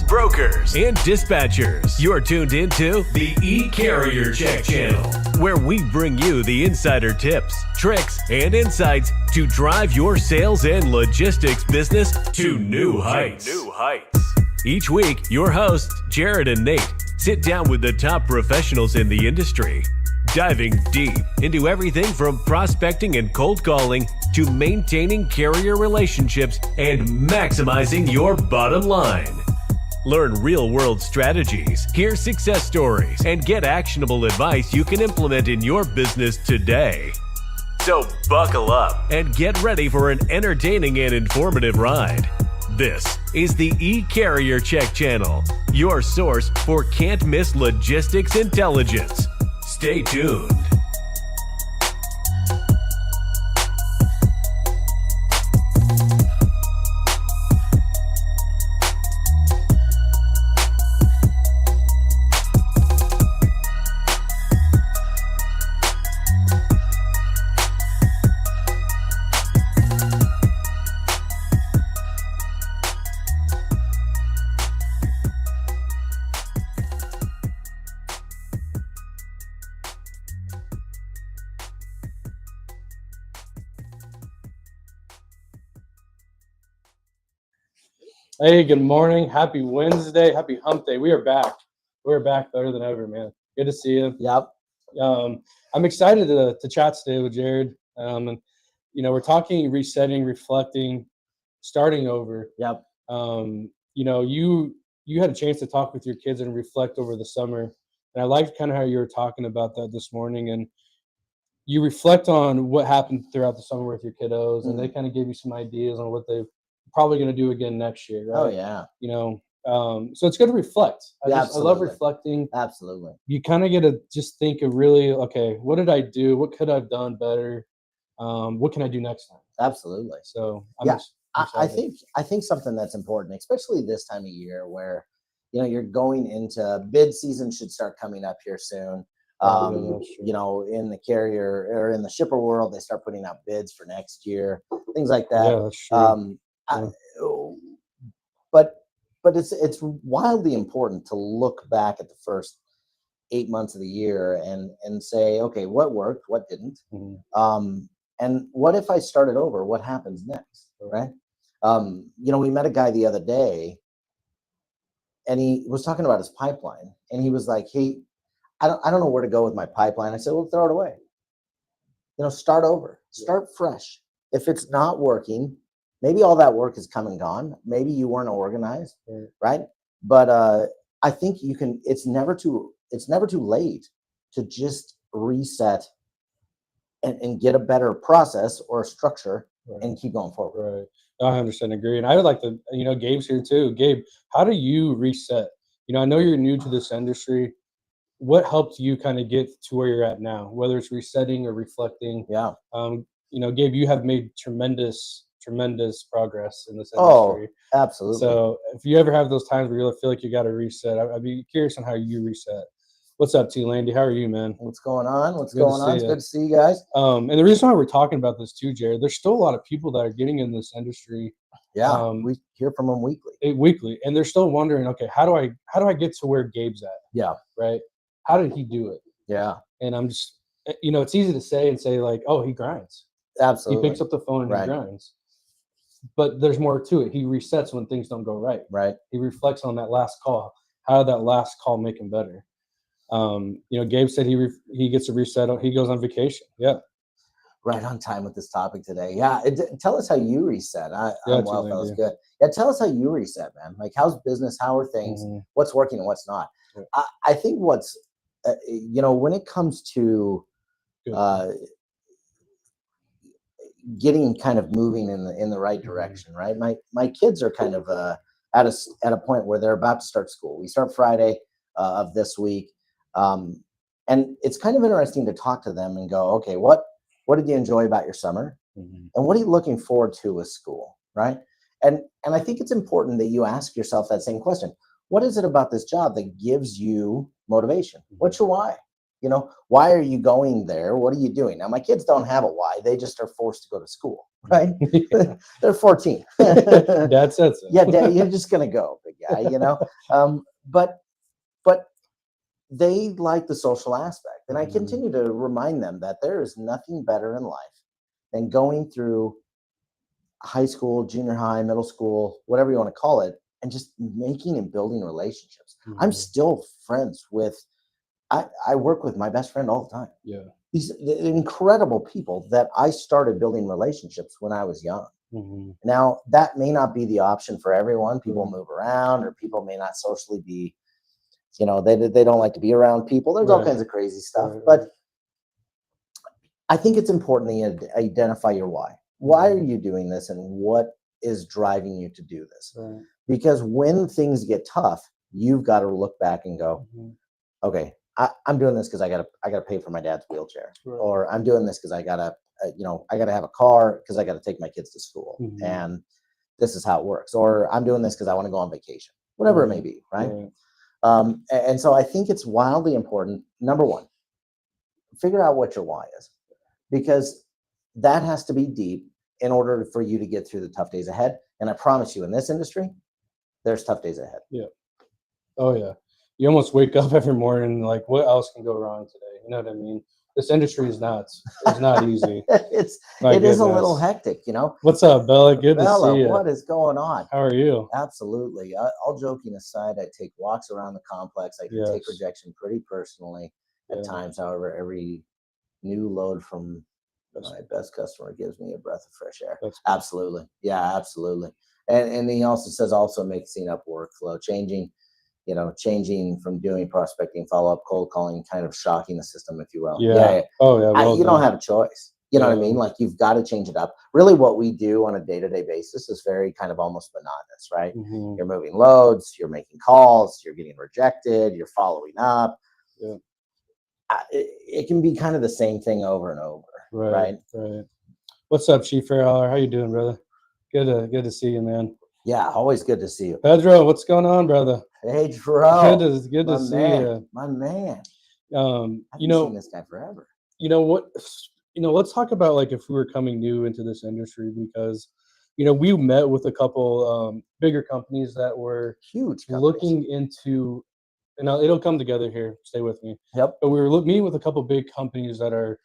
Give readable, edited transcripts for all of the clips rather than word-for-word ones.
brokers, and dispatchers. You're tuned into the eCarrierCheck channel, where we bring you the insider tips, tricks, and insights to drive your sales and logistics business to new heights. Each week, your hosts, Jared and Nate, sit down with the top professionals in the industry, diving deep into everything from prospecting and cold calling to maintaining carrier relationships and maximizing your bottom line. Learn real-world strategies, hear success stories, and get actionable advice you can implement in your business today. So buckle up and get ready for an entertaining and informative ride. This is the eCarrierCheck channel, your source for can't-miss logistics intelligence. Stay tuned. Hey, good morning. Happy Wednesday. Happy hump day. We are back. We're back better than ever, man. Good to see you. Yep. I'm excited to chat today with Jared. And we're talking resetting, reflecting, starting over. Yep. You had a chance to talk with your kids and reflect over the summer. And I liked kind of how you were talking about that this morning. And you reflect on what happened throughout the summer with your kiddos, and they kind of gave you some ideas on what they're probably going to do again next year, right? Oh, yeah. So it's good to reflect. I love reflecting. Absolutely. You kind of get to just think of really, okay, what did I do? What could I have done better? What can I do next time? Absolutely. So I think something that's important, especially this time of year where, you're going into bid season should start coming up here soon. In the carrier or in the shipper world, they start putting out bids for next year, things like that. Yeah, that's true. But it's wildly important to look back at the first 8 months of the year and say, okay, what worked, what didn't, and what if I started over? What happens next, right? We met a guy the other day, and he was talking about his pipeline, and he was like, "Hey, I don't know where to go with my pipeline." I said, "Well, throw it away. Start over, start fresh. If it's not working." Maybe all that work is come and gone. Maybe you weren't organized, right? But I think you can. It's never too late to just reset and get a better process or structure and keep going forward. Right. I understand, agree, and I would like to. Gabe's here too. Gabe, how do you reset? I know you're new to this industry. What helped you kind of get to where you're at now? Whether it's resetting or reflecting. Yeah. Gabe, you have made tremendous progress in this industry. Oh, absolutely. So if you ever have those times where you feel like you got to reset, I'd be curious on how you reset. What's up, T. Landy? How are you, man? What's going on? It's good to see you guys. And the reason why we're talking about this too, Jared, there's still a lot of people that are getting in this industry. Yeah, we hear from them weekly. Weekly, and they're still wondering, okay, how do I get to where Gabe's at? Yeah. Right. How did he do it? Yeah. And I'm just, it's easy to say like, oh, he grinds. Absolutely. He picks up the phone and he grinds. But there's more to it. He resets when things don't go right. Right. He reflects on that last call. How did that last call make him better? Gabe said he gets a reset. He goes on vacation. Yeah. Right on time with this topic today. Yeah. Tell us how you reset. That was good. Yeah. Tell us how you reset, man. Like, how's business? How are things? What's working and what's not? Yeah. I think what's, when it comes to getting kind of moving in the right direction, right? My kids are kind of at a point where they're about to start school. We start Friday of this week, and it's kind of interesting to talk to them and go, okay, what did you enjoy about your summer, and what are you looking forward to with school, right? And I think it's important that you ask yourself that same question: what is it about this job that gives you motivation? What's your why? You know, why are you going there? What are you doing? Now, my kids don't have a why. They just are forced to go to school, right? They're 14. Dad said so. Yeah, Dad, you're just going to go, big guy, you know? But they like the social aspect. And I continue to remind them that there is nothing better in life than going through high school, junior high, middle school, whatever you want to call it, and just making and building relationships. I'm still friends with, I work with my best friend all the time. Yeah. These incredible people that I started building relationships when I was young. Now, that may not be the option for everyone. People move around, or people may not socially be, you know, they don't like to be around people. There's all kinds of crazy stuff. But I think it's important that you identify your why. Why are you doing this, and what is driving you to do this? Because when things get tough, you've got to look back and go, okay, I'm doing this because I gotta pay for my dad's wheelchair, or I'm doing this because I gotta have a car because I gotta take my kids to school, and this is how it works. Or I'm doing this because I want to go on vacation, whatever it may be, right? And so I think it's wildly important. Number one, figure out what your why is, because that has to be deep in order for you to get through the tough days ahead. And I promise you, in this industry, there's tough days ahead. Yeah. Oh yeah. You almost wake up every morning like, what else can go wrong today? You know what I mean? This industry is nuts. It's not easy. It is a little hectic, you know. What's up, Bella? Good to see you. What is going on? How are you? Absolutely. All joking aside, I take walks around the complex. I can take rejection pretty personally at times. However, every new load from my best customer gives me a breath of fresh air. Absolutely. Yeah, absolutely. And he also says mixing up workflow, changing from doing prospecting, follow-up, cold calling, kind of shocking the system, if you will. Yeah. Oh, yeah. You don't have a choice. You know what I mean? Like, you've got to change it up. Really, what we do on a day-to-day basis is very kind of almost monotonous, right? You're moving loads, you're making calls, you're getting rejected, you're following up. Yeah. It can be kind of the same thing over and over, right? What's up, Chief Farrell? How you doing, brother? Good to see you, man. Yeah, always good to see you. Pedro, what's going on, brother? Hey, Jerome. Good to see you. My man. I've seen this guy forever. You know what? Let's talk about, like, if we were coming new into this industry, because, we met with a couple bigger companies that were huge looking into, and it'll come together here. Stay with me. Yep. But we were meeting with a couple big companies that are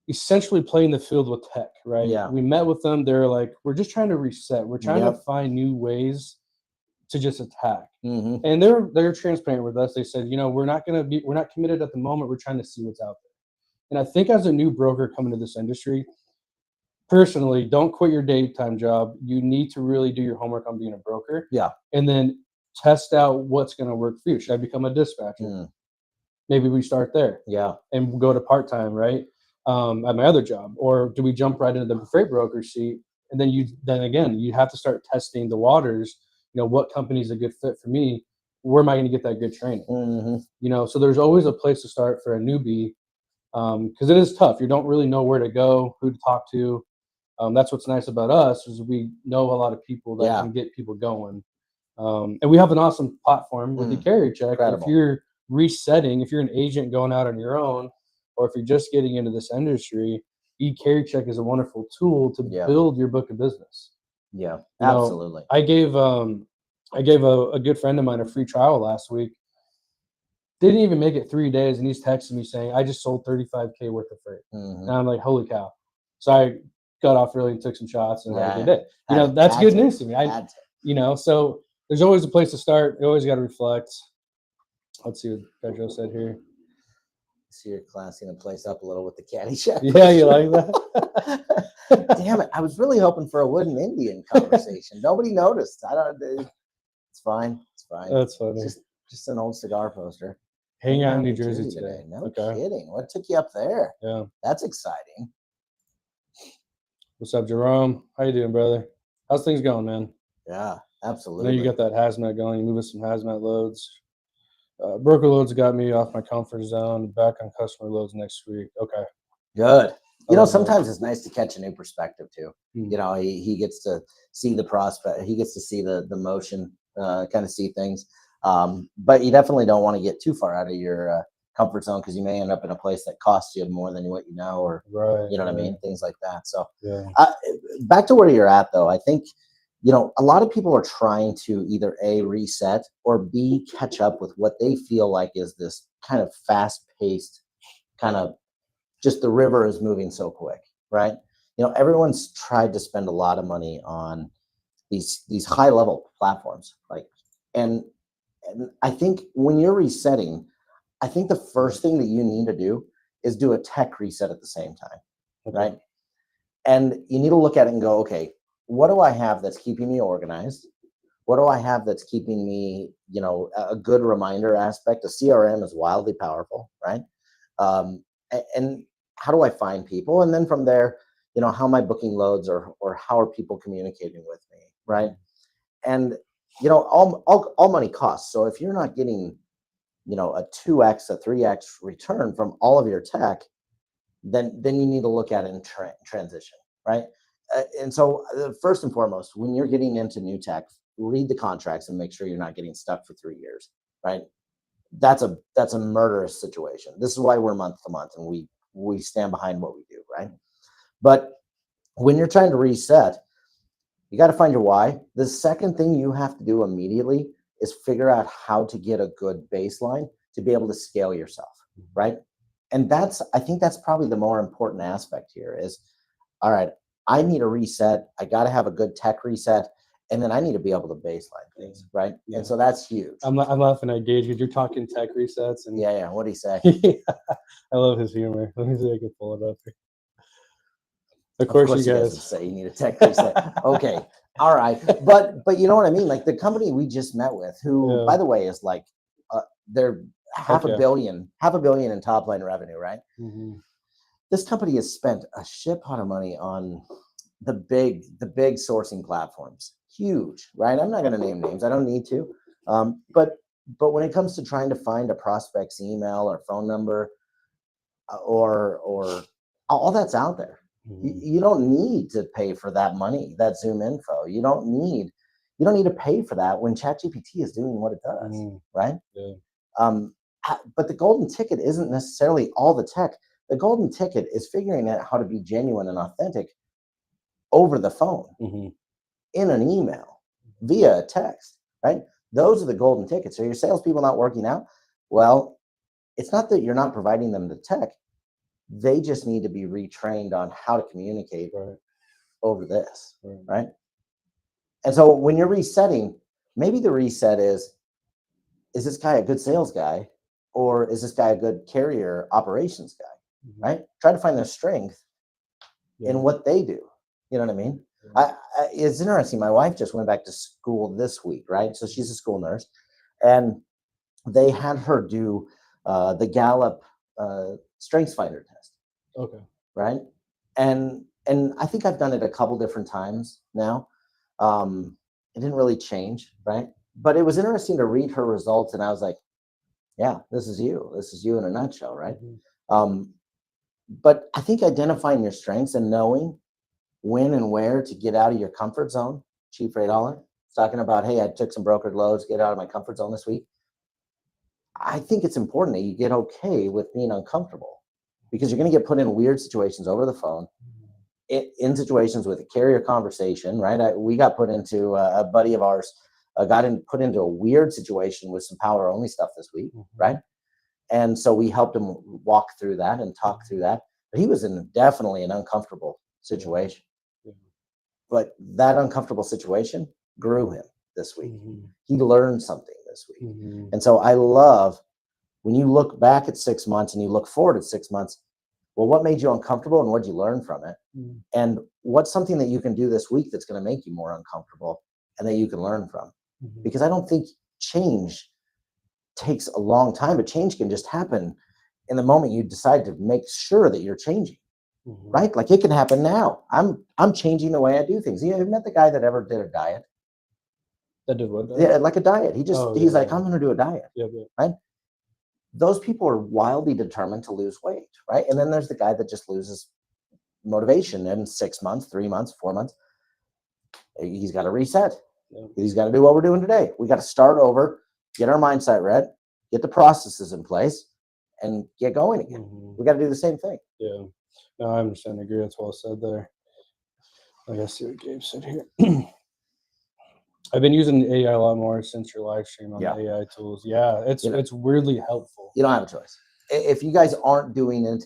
essentially playing the field with tech, right? Yeah. We met with them. They're like, we're just trying to reset. We're trying to find new ways to just attack. And they're transparent with us. They said, we're not committed at the moment. We're trying to see what's out there. And I think as a new broker coming to this industry, personally, don't quit your daytime job. You need to really do your homework on being a broker. Yeah. And then test out what's going to work for you. Should I become a dispatcher? Maybe we start there. Yeah. And go to part-time, right? At my other job, or do we jump right into the freight broker seat? And then you have to start testing the waters. What company is a good fit for me? Where am I going to get that good training? So there's always a place to start for a newbie, because it is tough. You don't really know where to go, who to talk to. That's what's nice about us, is we know a lot of people that can get people going. And we have an awesome platform with eCarrierCheck. If you're resetting, if you're an agent going out on your own, or if you're just getting into this industry, eCarrierCheck is a wonderful tool to build your book of business. Yeah, absolutely. I gave a good friend of mine a free trial last week. Didn't even make it 3 days, and he's texting me saying, I just sold $35K worth of freight. And I'm like, holy cow. So I got off early and took some shots and had a good day. That's good news to me. So there's always a place to start. You always got to reflect. Let's see what Pedro said here. So you're classing the place up a little with the Caddyshack. Yeah, you like that? Damn it! I was really hoping for a wooden Indian conversation. Nobody noticed. It's fine. It's fine. That's funny. Just an old cigar poster. Hanging out in New Jersey today. No kidding. What took you up there? Yeah, that's exciting. What's up, Jerome? How you doing, brother? How's things going, man? Yeah, absolutely. I know you got that hazmat going. You moving some hazmat loads. Broker loads got me off my comfort zone. Back on customer loads next week. Okay. Good. Sometimes it's nice to catch a new perspective too. He gets to see the prospect. He gets to see the motion, kind of see things. But you definitely don't want to get too far out of your comfort zone because you may end up in a place that costs you more than what you know, or Right. you know what I right. mean, things like that. So Yeah. back to where you're at, though, I think a lot of people are trying to either A, reset, or B, catch up with what they feel like is this kind of fast-paced kind of, just the river is moving so quick, right? Everyone's tried to spend a lot of money on these high level platforms, like, and I think when you're resetting, I think the first thing that you need to do is do a tech reset at the same time, Okay. right? And you need to look at it and go, okay, what do I have that's keeping me organized? What do I have that's keeping me, a good reminder aspect? A CRM is wildly powerful, right? And how do I find people? And then from there, how am I booking loads, or how are people communicating with me, right? And all money costs. So if you're not getting, a 2x, a 3x return from all of your tech, then you need to look at it in transition, right? And so first and foremost, when you're getting into new tech, read the contracts and make sure you're not getting stuck for 3 years, right? That's a murderous situation. This is why we're month to month, and we stand behind what we do, right? But when you're trying to reset, you got to find your why. The second thing you have to do immediately is figure out how to get a good baseline to be able to scale yourself, right? And I think that's probably the more important aspect here is, all right, I need a reset. I got to have a good tech reset. And then I need to be able to baseline things, right? Yeah. And so that's huge. I'm laughing at Gage because you're talking tech resets. And Yeah. What do you say? I love his humor. Let me see if I can pull it up here. Of course course, you he guys doesn't say you need a tech reset. Okay. All right. But you know what I mean? Like the company we just met with, who, Yeah. by the way, is like, they're half Okay. a billion in top line revenue, right? Mm-hmm. This company has spent a shit ton of money on the big sourcing platforms. Huge, right? I'm not going to name names. I don't need to. But when it comes to trying to find a prospect's email or phone number, or all that's out there. Mm-hmm. You don't need to pay for that money, that Zoom info. You don't need to pay for that when ChatGPT is doing what it does, right? Yeah. But the golden ticket isn't necessarily all the tech. The golden ticket is figuring out how to be genuine and authentic over the phone, in an email, via a text, right? Those are the golden tickets. So your salespeople not working out, well, it's not that you're not providing them the tech. They just need to be retrained on how to communicate over this, right? And so when you're resetting, maybe the reset is this guy a good sales guy, or is this guy a good carrier operations guy, right? Try to find their strength in what they do. You know what I mean? It's interesting. My wife just went back to school this week, right? So she's a school nurse, and they had her do the Gallup Strengths Finder test. Okay. Right. And I think I've done it a couple different times now. It didn't really change, right? But it was interesting to read her results, and I was like, yeah, this is you. This is you in a nutshell, right? But I think identifying your strengths and knowing when and where to get out of your comfort zone. Chief Ray Dollar talking about, hey, I took some brokered loads, get out of my comfort zone this week. I think it's important that you get okay with being uncomfortable, because you're going to get put in weird situations over the phone, in situations with a carrier conversation, right? We got put into, a buddy of ours put into a weird situation with some power only stuff this week, right? And so we helped him walk through that and talk through that. But he was in definitely an uncomfortable situation. But that uncomfortable situation grew him this week. He learned something this week. And so I love when you look back at 6 months and you look forward at 6 months, well, what made you uncomfortable and what did you learn from it? And what's something that you can do this week that's going to make you more uncomfortable and that you can learn from? Because I don't think change takes a long time, but change can just happen in the moment you decide to make sure that you're changing, right? Like it can happen now. I'm changing the way I do things. You met the guy that ever did a diet? That did what? Yeah, like a diet. He's like, I'm going to do a diet, right? Those people are wildly determined to lose weight, right? And then there's the guy that just loses motivation in 6 months, 3 months, 4 months. He's got to reset. He's got to do what we're doing today. We got to start over, get our mindset right, get the processes in place, and get going again. Mhm. We got to do the same thing. Yeah. No, I understand. I agree. That's well said there. I guess see what Gabe said here. I've been using AI a lot more since your live stream on Yeah. the AI tools. Yeah, it's You know- it's weirdly helpful. You don't have a choice. If you guys aren't doing it,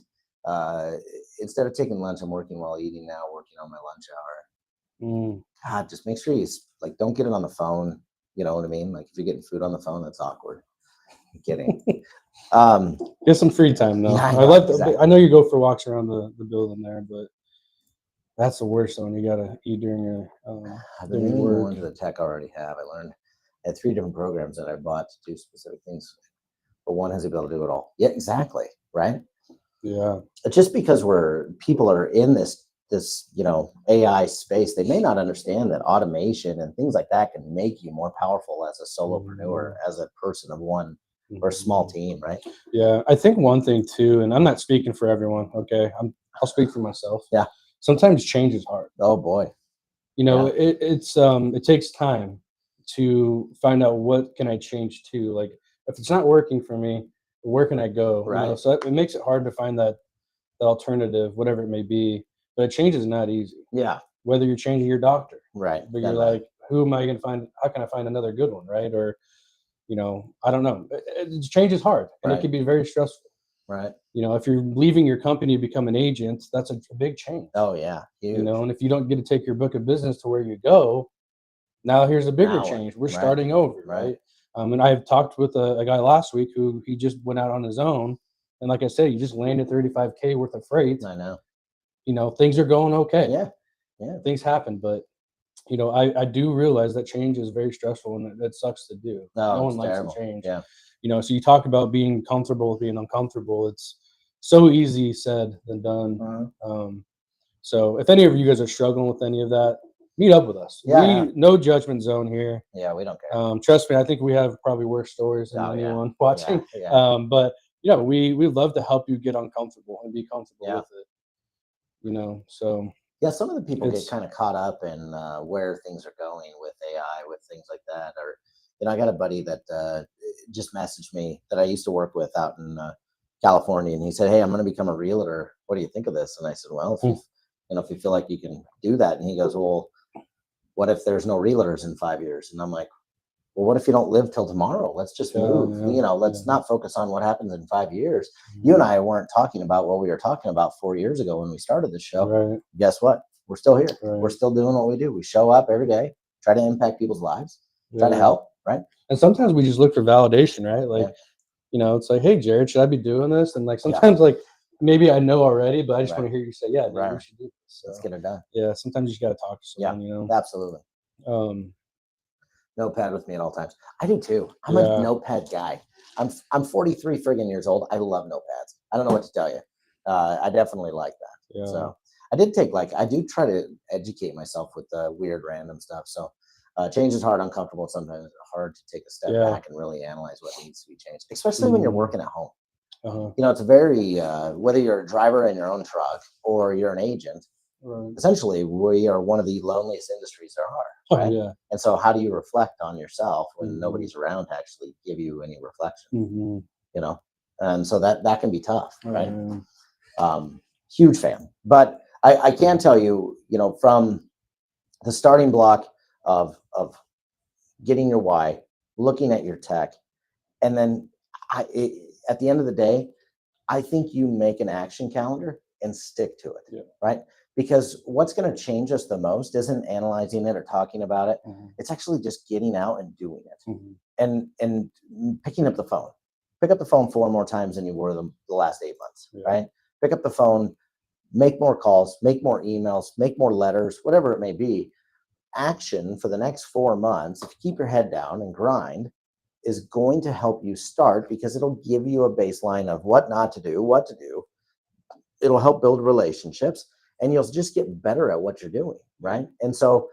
instead of taking lunch, I'm working while eating now, working on my lunch hour. Mm. God, just make sure you like don't get it on the phone. You know what I mean? Like if you're getting food on the phone, that's awkward. I'm kidding. Get some free time though. Yeah, I I know, love. exactly. I know you go for walks around the building there, but that's the worst one. You gotta eat during your I've been during your leaning more work. into the tech I already have. I learned I had 3 different programs that I bought to do specific things, but one has the ability to do it all. Yeah, exactly. Right. Yeah. Just because people are in this AI space, they may not understand that automation and things like that can make you more powerful as a solopreneur, as a person of one or a small team, right? Yeah, I think one thing too, and I'm not speaking for everyone. Okay, I'll speak for myself. Yeah. Sometimes change is hard. Oh boy. You know, Yeah. it takes time to find out what can I change to. Like if it's not working for me, where can I go? You know, Right. so it makes it hard to find that alternative, whatever it may be. But change is not easy. Yeah. Whether you're changing your doctor, Right. but you're like, who am I going to find? How can I find another good one, right? Or, you know, I don't know. Change is hard, and it Right. can be very stressful. Right. You know, if you're leaving your company to become an agent, that's a big change. Oh yeah. Huge. You know, and if you don't get to take your book of business to where you go, now here's a bigger Now what? change. We're Right. starting over, Right. right? And I've talked with a guy last week who he just went out on his own, and like I said, he just landed 35K worth of freight. I know. You know, things are going okay. Yeah. Yeah. Things happen, but you know, I do realize that change is very stressful and that sucks to do. No, No one it's likes terrible. to change. Yeah. You know, so you talk about being comfortable with being uncomfortable. It's so easy said than done. So if any of you guys are struggling with any of that, meet up with us. Yeah. No judgment zone here. Yeah. We don't care. Trust me, I think we have probably worse stories than Oh, yeah. anyone watching. Yeah. But you know, we love to help you get uncomfortable and be comfortable Yeah. with it. You know, so Yeah, some of the people get It's- kind of caught up in where things are going with AI, with things like that. Or, I got a buddy that just messaged me that I used to work with out in California, and he said, "Hey, I'm going to become a realtor. What do you think of this?" And I said, "Well, if you feel like you can do that," and he goes, "Well, what if there's no realtors in 5 years?" And I'm like, "Well, what if you don't live till tomorrow? Let's just move. Let's not focus on what happens in 5 years." You and I weren't talking about what we were talking about 4 years ago when we started the show. Right. Guess what? We're still here. Right. We're still doing what we do. We show up every day, try to impact people's lives, try to help, right? And sometimes we just look for validation, right? Like, you know, it's like, hey, Jared, should I be doing this? And like sometimes, like maybe I know already, but I just want to hear you say, yeah, dude, we should do this. So, let's get it done. Yeah, sometimes you just got to talk to someone, you know. Absolutely. Notepad with me at all times. I do too. I'm a notepad guy. I'm 43 friggin' years old. I love notepads. I don't know what to tell you. I definitely like that. Yeah. So I do try to educate myself with weird random stuff. So change is hard, uncomfortable. Sometimes it's hard to take a step back and really analyze what needs to be changed, especially when you're working at home. It's very, whether you're a driver in your own truck or you're an agent, essentially we are one of the loneliest industries there are. Right? And so how do you reflect on yourself when nobody's around to actually give you any reflection? And so that can be tough, right? Huge fan. But I can tell you, from the starting block of getting your why, looking at your tech, and then at the end of the day, I think you make an action calendar and stick to it, right? Because what's going to change us the most isn't analyzing it or talking about it. It's actually just getting out and doing it, and picking up the phone. Pick up the phone 4 more times than you were the last 8 months, right? Pick up the phone, make more calls, make more emails, make more letters, whatever it may be. Action for the next 4 months, if you keep your head down and grind, is going to help you start, because it'll give you a baseline of what not to do, what to do. It'll help build relationships, and you'll just get better at what you're doing, right? And so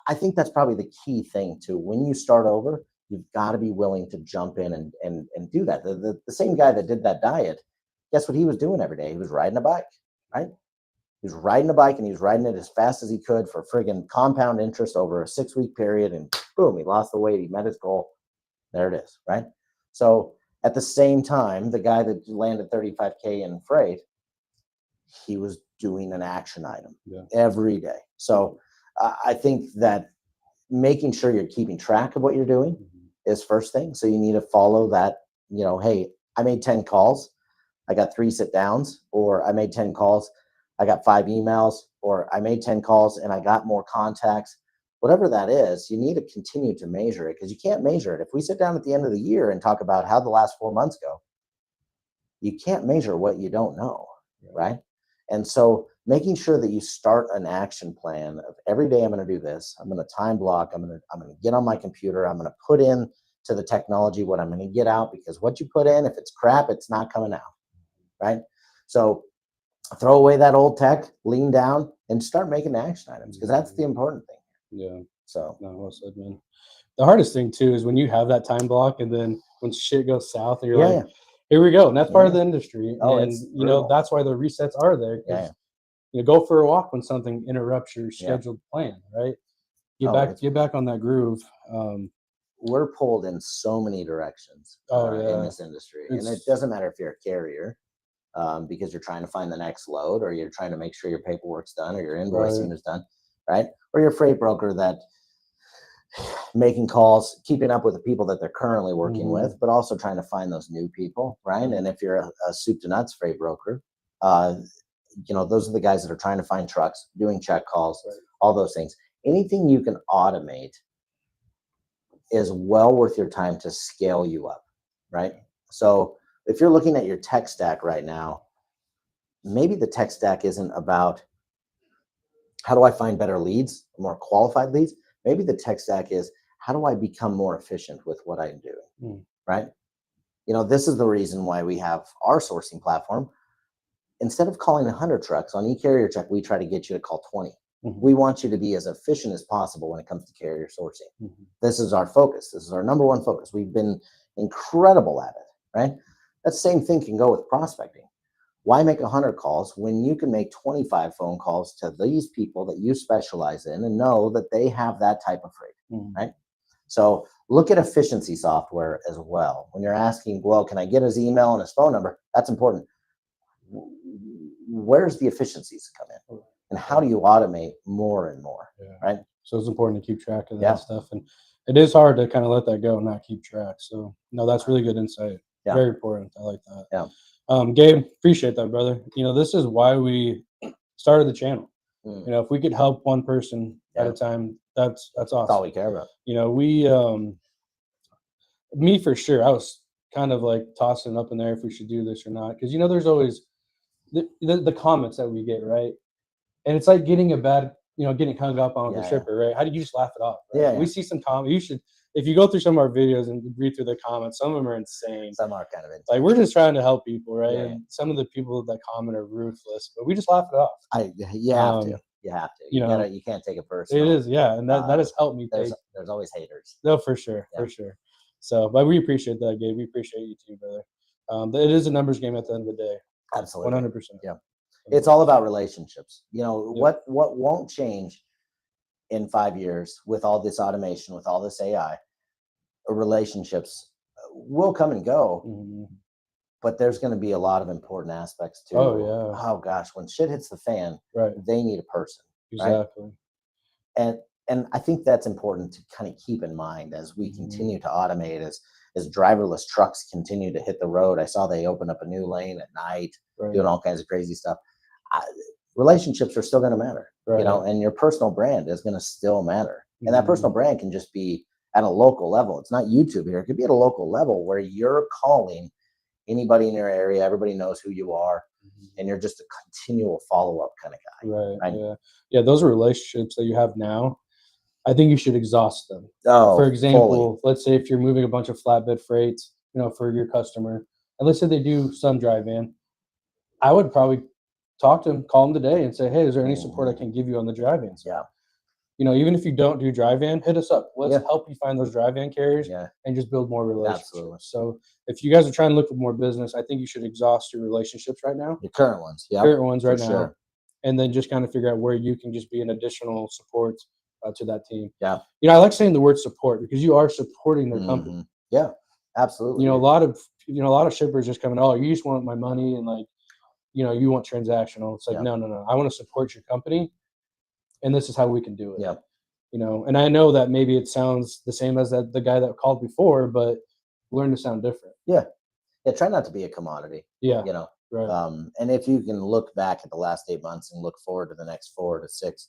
I think that's probably the key thing too. When you start over, you've got to be willing to jump in and do that. The same guy that did that diet, guess what he was doing every day? He was riding a bike, right? He was riding a bike, and he was riding it as fast as he could for friggin' compound interest over a 6-week period, and boom, he lost the weight, he met his goal. There it is, right? So At the same time, the guy that landed 35K in freight, he was doing an action item every day. So I think that making sure you're keeping track of what you're doing is first thing. So you need to follow that, hey, I made 10 calls, I got 3 sit downs, or I made 10 calls, I got 5 emails, or I made 10 calls and I got more contacts. Whatever that is, you need to continue to measure it, because you can't measure it. If we sit down at the end of the year and talk about how the last 4 months go, you can't measure what you don't know, right? And so making sure that you start an action plan of every day I'm going to do this. I'm going to time block. I'm going to get on my computer. I'm going to put in to the technology what I'm going to get out, because what you put in, if it's crap, it's not coming out, right? So throw away that old tech, lean down, and start making action items, because that's the important thing. Yeah. So No, well said, man. The hardest thing too is when you have that time block, and then when shit goes south, and you're like, here we go. And that's part of the industry. Oh, and it's that's why the resets are there. Go for a walk when something interrupts your scheduled plan, right? Get back on that groove. We're pulled in so many directions in this industry. And it doesn't matter if you're a carrier, because you're trying to find the next load, or you're trying to make sure your paperwork's done, or your invoicing is done, right? Or you're a freight broker that making calls, keeping up with the people that they're currently working with, but also trying to find those new people, right? And if you're a soup to nuts freight broker, those are the guys that are trying to find trucks, doing check calls, all those things. Anything you can automate is well worth your time to scale you up, right? So if you're looking at your tech stack right now, maybe the tech stack isn't about how do I find better leads, more qualified leads. Maybe the tech stack is how do I become more efficient with what I'm doing, right? This is the reason why we have our sourcing platform. Instead of calling 100 trucks on eCarrierCheck, we try to get you to call 20. We want you to be as efficient as possible when it comes to carrier sourcing. This is our focus. This is our number one focus. We've been incredible at it, right? That same thing can go with prospecting. Why make 100 calls when you can make 25 phone calls to these people that you specialize in and know that they have that type of freight, right? So look at efficiency software as well. When you're asking, well, can I get his email and his phone number? That's important. Where's the efficiencies come in? And how do you automate more and more, right? So it's important to keep track of that stuff. And it is hard to kind of let that go and not keep track. So, no, that's really good insight. Very important. I like that. Gabe, appreciate that, brother. This is why we started the channel. If we could help one person at a time, that's awesome. That's all we care about. Me for sure, I was kind of like tossing up in there if we should do this or not. Because, there's always the comments that we get, right? And it's like getting getting hung up on the shipper, right? How do you just laugh it off? Right? We see some comments. You should, if you go through some of our videos and read through the comments, some of them are insane. Some are kind of insane. Like, we're just trying to help people, right? And some of the people that comment are ruthless, but we just laugh it off. You have to. You have to. You can't take it personal. It is, and that has helped me. There's always haters. No, for sure, for sure. So, but we appreciate that, Gabe. We appreciate you too, brother. It is a numbers game at the end of the day. Absolutely. 100%. Yeah. It's all about relationships. What won't change in 5 years with all this automation, with all this AI, relationships will come and go, but there's going to be a lot of important aspects too. Oh gosh, when shit hits the fan, they need a person. Exactly. Right? And I think that's important to kind of keep in mind as we continue to automate, as driverless trucks continue to hit the road. I saw they opened up a new lane at night, doing all kinds of crazy stuff. Relationships are still going to matter, and your personal brand is going to still matter. And that personal brand can just be at a local level. It's not YouTube here. It could be at a local level where you're calling anybody in your area. Everybody knows who you are, and you're just a continual follow-up kind of guy. Right. Yeah. Those relationships that you have now, I think you should exhaust them. For example, let's say if you're moving a bunch of flatbed freights, for your customer, and let's say they do some drive in, I would probably talk to them, call them today and say, hey, is there any support I can give you on the drive-in? Even if you don't do drive-in, hit us up. Let's help you find those drive-in carriers and just build more relationships. Absolutely. So if you guys are trying to look for more business, I think you should exhaust your relationships right now. Your current ones. Current ones right now. And then just kind of figure out where you can just be an additional support to that team. I like saying the word support because you are supporting their company. Yeah, absolutely. A lot of you know, a lot of shippers just coming, oh, you just want my money and like, you know, you want transactional. It's like, no. I want to support your company, and this is how we can do it. Yeah. You know, and I know that maybe it sounds the same as the guy that called before, but learn to sound different. Yeah. Try not to be a commodity. Yeah. You know, Right. And if you can look back at the last 8 months and look forward to the next 4 to 6,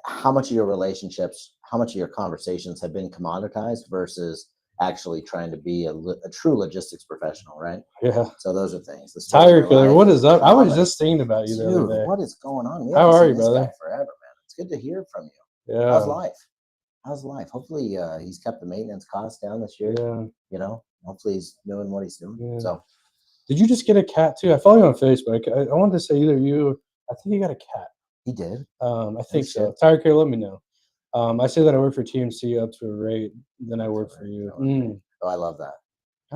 how much of your relationships, how much of your conversations have been commoditized versus actually trying to be a true logistics professional, right? Yeah. So those are things. Tire Killer, what is up? I was just thinking about you the other day. What is going on? We How haven't are seen you, this brother? guy forever, man. It's good to hear from you. Yeah. How's life? Hopefully he's kept the maintenance costs down this year. Yeah. You know, hopefully he's doing what he's doing. Yeah. So did you just get a cat too? I follow you on Facebook. I wanted to say either you, I think you got a cat. he did. I think so. Tire Killer, let me know. I say that I work for TMC up to a rate, then I work for you. Oh, I love that.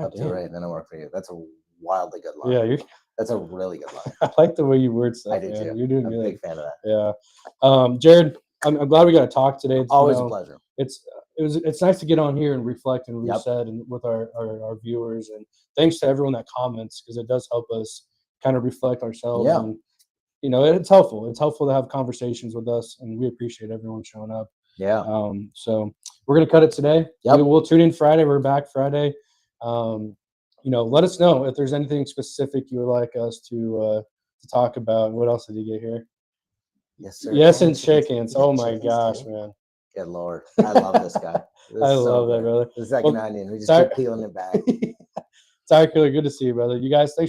Up to a rate, then I work for you. That's a wildly good line. Yeah, that's a really good line. I like the way you word stuff. I do too. You're doing I'm good. a big fan of that. Yeah. Jared, I'm glad we got to talk today. It's, always a pleasure. It's nice to get on here and reflect and reset and with our viewers, and thanks to everyone that comments, because it does help us kind of reflect ourselves. Yeah. And you know, it's helpful. It's helpful to have conversations with us, and we appreciate everyone showing up. Yeah. So we're gonna cut it today. Yep. We'll tune in Friday. We're back Friday. You know, let us know if there's anything specific you would like us to talk about. What else did you get here? Yes, sir. Yes, and shake hands. Oh my gosh, man. Good Lord. I love this guy. I love that, brother. The second onion. We just keep peeling it back. Tire Killer, good to see you, brother. You guys, thanks